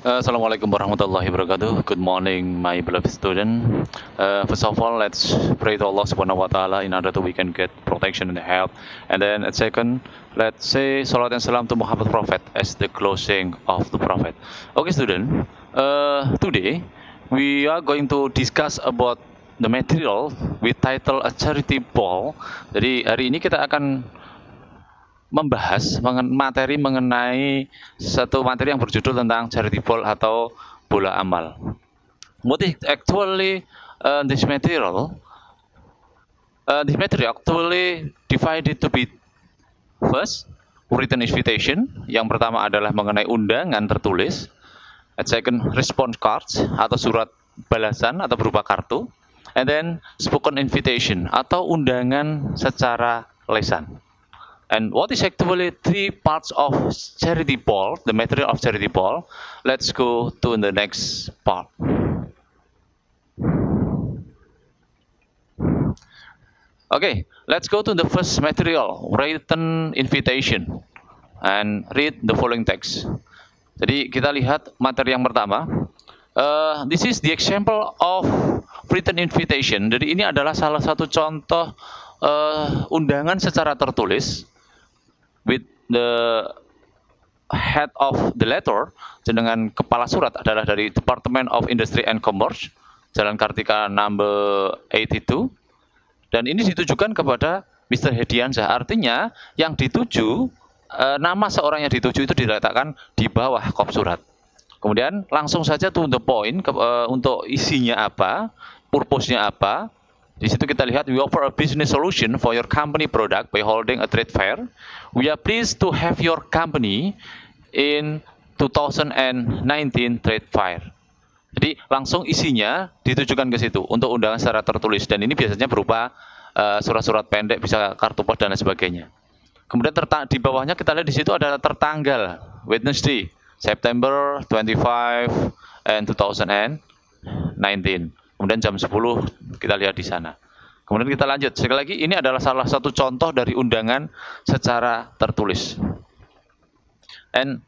Assalamualaikum warahmatullahi wabarakatuh. Good morning, my beloved student. First of all, let's pray to Allah Subhanahu wa Taala in order that we can get protection and help. And then, at second, let's say salat and salam to Muhammad Prophet as the closing of the Prophet. Okay, student. Today we are going to discuss about the material with title a charity ball. Jadi hari ini kita akan membahas materi mengenai satu materi yang berjudul tentang charity ball atau bola amal. What is actually this material? This material actually divided to be first written invitation. Yang pertama adalah mengenai undangan tertulis. And second, response cards atau surat balasan atau berupa kartu. And then spoken invitation atau undangan secara lisan. And what is actually three parts of charity ball, the material of charity ball? Let's go to the next part. Okay, let's go to the first material, written invitation, and read the following text. Jadi kita lihat materi yang pertama. This is the example of written invitation. Jadi ini adalah salah satu contoh undangan secara tertulis. With the head of the letter, dengan kepala surat adalah dari Department of Industry and Commerce, Jalan Kartika number 82. Dan ini ditujukan kepada Mr. Hediansyah. Artinya yang dituju, nama seorang yang dituju itu diletakkan di bawah kop surat. Kemudian langsung saja to the point, untuk isinya apa, purpose-nya apa. Di situ kita lihat, we offer a business solution for your company product by holding a trade fair. We are pleased to have your company in 2019 trade fair. Jadi langsung isinya ditujukan ke situ untuk undangan secara tertulis, dan ini biasanya berupa surat-surat pendek, bisa kartu pos dan lain sebagainya. Kemudian di bawahnya kita lihat di situ ada tertanggal Wednesday, September 25 and 2019. Kemudian jam 10 kita lihat di sana. Kemudian kita lanjut. Sekali lagi, ini adalah salah satu contoh dari undangan secara tertulis. And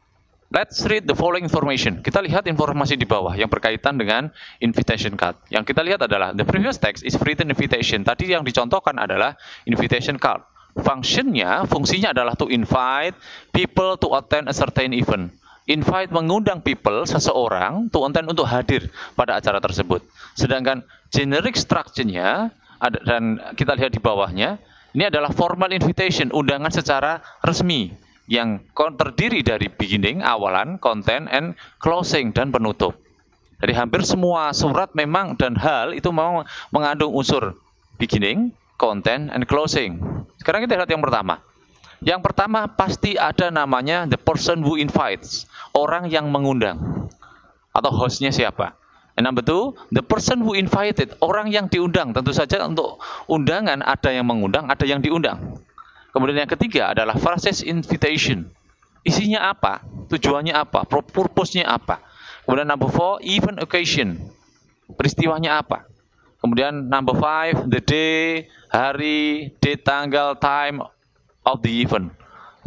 let's read the following information. Kita lihat informasi di bawah yang berkaitan dengan invitation card. Yang kita lihat adalah the previous text is written invitation. Tadi yang dicontohkan adalah invitation card. Fungsinya adalah to invite people to attend a certain event. Invite, mengundang people, seseorang, to attend, untuk hadir pada acara tersebut. Sedangkan generic structure-nya, dan kita lihat di bawahnya, ini adalah formal invitation, undangan secara resmi, yang terdiri dari beginning, awalan, content, and closing, dan penutup. Jadi hampir semua surat memang dan hal itu memang mengandung unsur beginning, content, and closing. Sekarang kita lihat yang pertama. Yang pertama pasti ada namanya the person who invites, orang yang mengundang, atau hostnya siapa. And number two, the person who invited, orang yang diundang. Tentu saja untuk undangan ada yang mengundang, ada yang diundang. Kemudian yang ketiga adalah versus invitation. Isinya apa? Tujuannya apa? Purpose-nya apa? Kemudian number four, event occasion. Peristiwanya apa? Kemudian number five, the day, hari, date, tanggal, time of the event.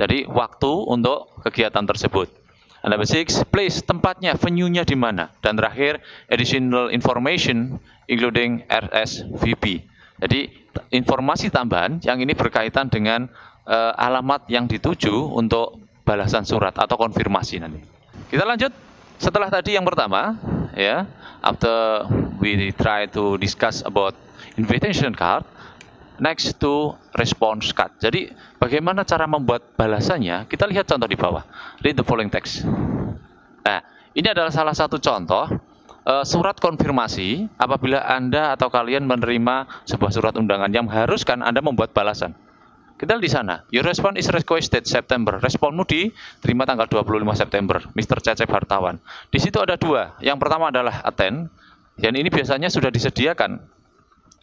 Jadi waktu untuk kegiatan tersebut. And number six, place, tempatnya, venue-nya di mana. Dan terakhir, additional information including RSVP. Jadi informasi tambahan yang ini berkaitan dengan alamat yang dituju untuk balasan surat atau konfirmasi nanti. Kita lanjut. Setelah tadi yang pertama, ya, after we try to discuss about invitation card, next to response card. Jadi bagaimana cara membuat balasannya? Kita lihat contoh di bawah. Read the following text. Nah, ini adalah salah satu contoh surat konfirmasi apabila Anda atau kalian menerima sebuah surat undangan yang mengharuskan Anda membuat balasan. Kita lihat di sana. Your response is requested September. Responmu diterima tanggal 25 September. Mr. Cecep Hartawan. Di situ ada dua. Yang pertama adalah attend. Dan ini biasanya sudah disediakan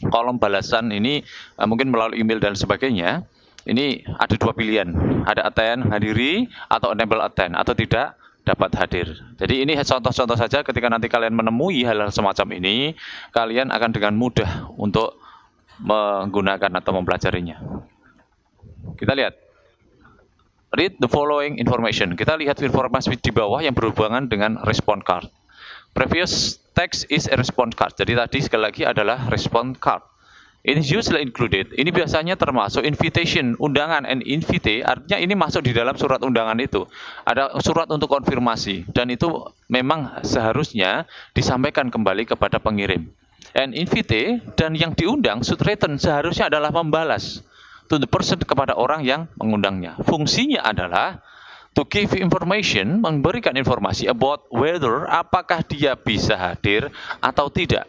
kolom balasan ini, mungkin melalui email dan sebagainya. Ini ada dua pilihan, ada attend, hadiri, atau enable attend, atau tidak dapat hadir. Jadi ini contoh-contoh saja. Ketika nanti kalian menemui hal-hal semacam ini, kalian akan dengan mudah untuk menggunakan atau mempelajarinya. Kita lihat. Read the following information. Kita lihat informasi di bawah yang berhubungan dengan response card. Previous text is a response card. Jadi tadi sekali lagi adalah response card. It is usually included. Ini biasanya termasuk invitation, undangan, and invite. Artinya ini masuk di dalam surat undangan itu. Ada surat untuk konfirmasi. Dan itu memang seharusnya disampaikan kembali kepada pengirim. And invite dan yang diundang should return seharusnya adalah membalas to the person, kepada orang yang mengundangnya. Fungsinya adalah to give information, memberikan informasi about whether, apakah dia bisa hadir atau tidak.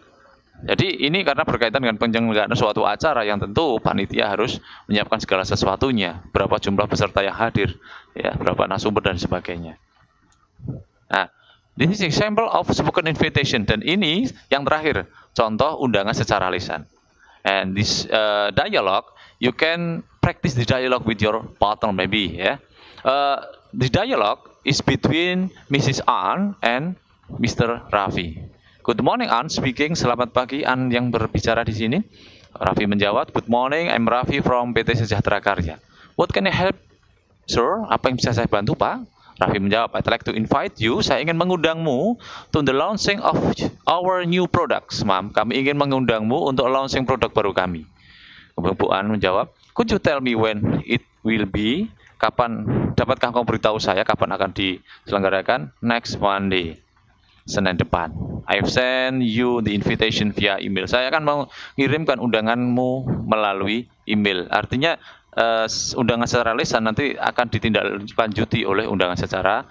Jadi ini karena berkaitan dengan penyelenggaraan suatu acara yang tentu panitia harus menyiapkan segala sesuatunya, berapa jumlah peserta yang hadir, ya, berapa narasumber dan sebagainya. Nah, this is example of spoken invitation, dan ini yang terakhir, contoh undangan secara lisan. And this dialogue, you can practice the dialogue with your partner maybe, ya. The dialogue is between Mrs. An and Mr. Raffi. Good morning, An speaking. Selamat pagi, An yang berbicara di sini. Raffi menjawab, Good morning, I'm Raffi from PT Sejahtera Karya. What can I help, sir? Apa yang bisa saya bantu, Pak? Raffi menjawab, I'd like to invite you. Saya ingin mengundangmu to the launching of our new products, ma'am. Kami ingin mengundangmu untuk launching produk baru kami. Bu An menjawab, Could you tell me when it will be? Kapan, dapatkah kamu beritahu saya kapan akan diselenggarakan? Next Monday. Senin depan. I've sent you the invitation via email. Saya akan mengirimkan undanganmu melalui email. Artinya undangan secara lisan nanti akan ditindaklanjuti oleh undangan secara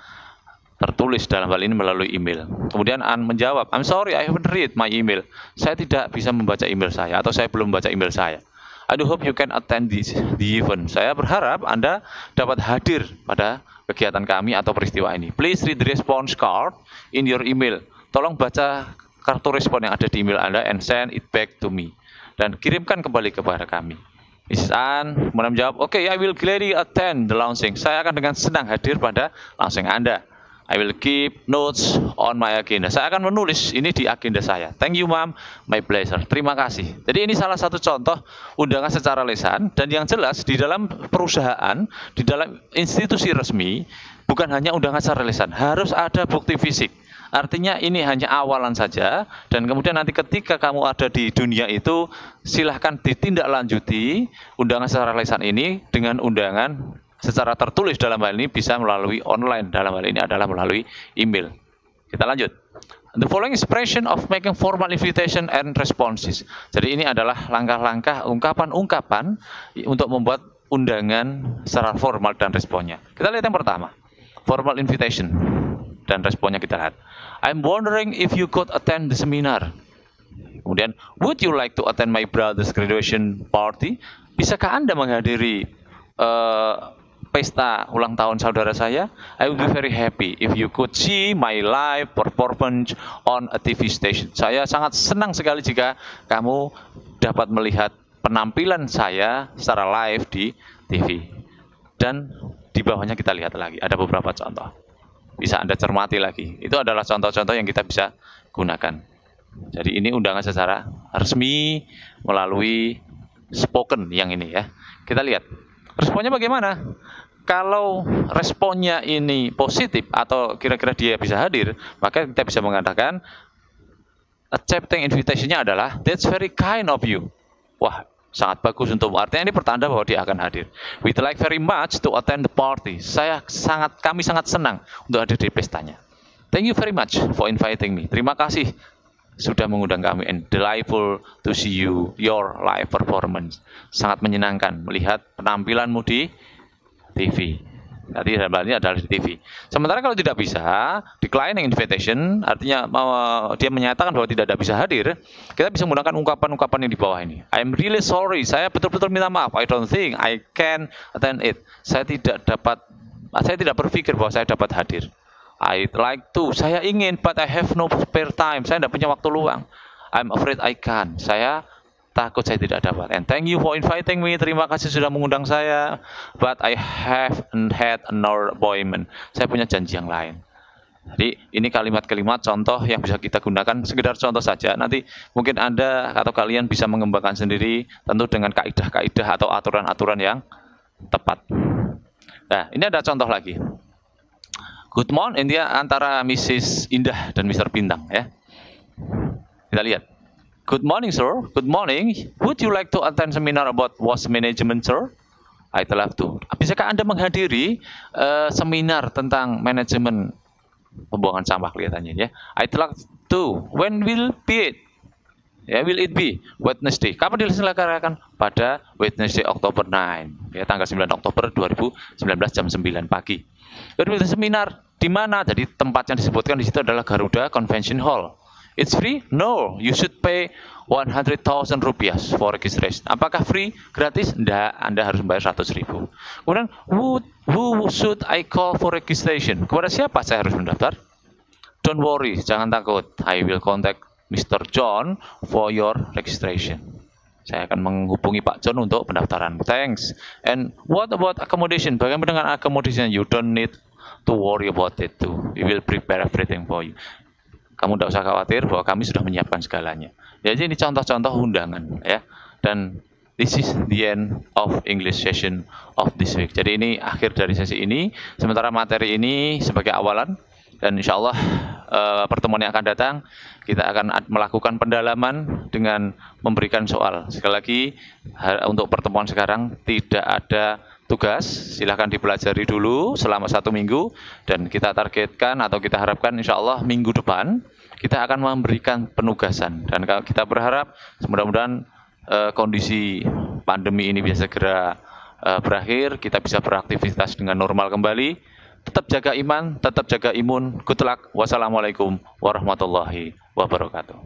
tertulis, dalam hal ini melalui email. Kemudian An menjawab, I'm sorry, I haven't read my email. Saya tidak bisa membaca email saya, atau saya belum membaca email saya. I do hope you can attend the event. Saya berharap Anda dapat hadir pada kegiatan kami atau peristiwa ini. Please read the response card in your email. Tolong baca kartu respon yang ada di email Anda and send it back to me. Dan kirimkan kembali kepada kami. Mrs. An menjawab, Okay, I will gladly attend the launching. Saya akan dengan senang hadir pada launching Anda. I will keep notes on my agenda. Saya akan menulis ini di agenda saya. Thank you, ma'am. My pleasure. Terima kasih. Jadi ini salah satu contoh undangan secara lisan, dan yang jelas di dalam perusahaan, di dalam institusi resmi, bukan hanya undangan secara lisan, harus ada bukti fisik. Artinya ini hanya awalan saja, dan kemudian nanti ketika kamu ada di dunia itu, silahkan ditindaklanjuti undangan secara lisan ini dengan undangan secara tertulis, dalam hal ini bisa melalui online, dalam hal ini adalah melalui email. Kita lanjut. The following expression of making formal invitation and responses. Jadi ini adalah langkah-langkah ungkapan-ungkapan untuk membuat undangan secara formal dan responnya. Kita lihat yang pertama, formal invitation dan responnya kita lihat. I'm wondering if you could attend the seminar. Kemudian, would you like to attend my brother's graduation party? Bisakah Anda menghadiri pesta ulang tahun saudara saya? I would be very happy if you could see my live performance on a TV station. Saya sangat senang sekali jika kamu dapat melihat penampilan saya secara live di TV. Dan di bawahnya kita lihat lagi, ada beberapa contoh. Bisa Anda cermati lagi. Itu adalah contoh-contoh yang kita bisa gunakan. Jadi ini undangan secara resmi melalui spoken yang ini ya. Kita lihat. Responnya bagaimana? Kalau responnya ini positif atau kira-kira dia bisa hadir, maka kita bisa mengatakan accepting invitation-nya adalah that's very kind of you. Wah, sangat bagus untukmu. Artinya ini pertanda bahwa dia akan hadir. We'd like very much to attend the party. Kami sangat senang untuk hadir di pestanya. Thank you very much for inviting me. Terima kasih sudah mengundang kami, and delightful to see your live performance. Sangat menyenangkan melihat penampilanmu di TV. Tadi dalam hal ini adalah di TV. Sementara kalau tidak bisa, declining invitation, artinya dia menyatakan bahwa tidak bisa hadir, kita bisa menggunakan ungkapan-ungkapan yang di bawah ini. I'm really sorry, saya betul-betul minta maaf. I don't think I can attend it. Saya tidak berpikir bahwa saya dapat hadir. I'd like to, saya ingin, but I have no spare time. Saya tidak punya waktu luang. I'm afraid I can't. Saya takut saya tidak dapat. And thank you for inviting me. Terima kasih sudah mengundang saya. But I haven't had another appointment. Saya punya janji yang lain. Jadi ini kalimat-kalimat contoh yang bisa kita gunakan, sekedar contoh saja. Nanti mungkin Anda atau kalian bisa mengembangkan sendiri, tentu dengan kaidah-kaidah atau aturan-aturan yang tepat. Nah, ini ada contoh lagi. Good morning, ini antara Mrs. Indah dan Mr. Bintang ya. Kita lihat. Good morning, sir. Good morning. Would you like to attend seminar about waste management, sir? I'd love to. Bisakah Anda menghadiri seminar tentang manajemen pembuangan sampah kelihatannya ya? I'd love to. When will be it? Ya, will it be? Wednesday. Kapan diselenggarakan? Pada Wednesday Oktober 9. Ya, tanggal 9 Oktober 2019 jam 9 pagi. Kemudian seminar di mana? Jadi tempat yang disebutkan di situ adalah Garuda Convention Hall. It's free? No, you should pay 100,000 rupiah for registration. Apakah free? Gratis? Tidak, Anda harus membayar 100.000. Kemudian, who should I call for registration? Kepada siapa saya harus mendaftar? Don't worry, jangan takut. I will contact Mr. John for your registration. Saya akan menghubungi Pak John untuk pendaftaran. Thanks. And what about accommodation? Bagaimana dengan accommodation? You don't need to worry about it too. We will prepare everything for you. Kamu tidak usah khawatir bahwa kami sudah menyiapkan segalanya. Jadi ini contoh-contoh undangan ya. Dan this is the end of English session of this week. Jadi ini akhir dari sesi ini. Sementara materi ini sebagai awalan. Dan insya Allah pertemuan yang akan datang kita akan melakukan pendalaman dengan memberikan soal. Sekali lagi untuk pertemuan sekarang tidak ada tugas, silahkan dipelajari dulu selama 1 minggu dan kita targetkan atau kita harapkan insya Allah minggu depan kita akan memberikan penugasan dan kita berharap mudah-mudahan kondisi pandemi ini bisa segera berakhir, kita bisa beraktivitas dengan normal kembali. Tetap jaga iman, tetap jaga imun. Good luck. Wassalamualaikum warahmatullahi wabarakatuh.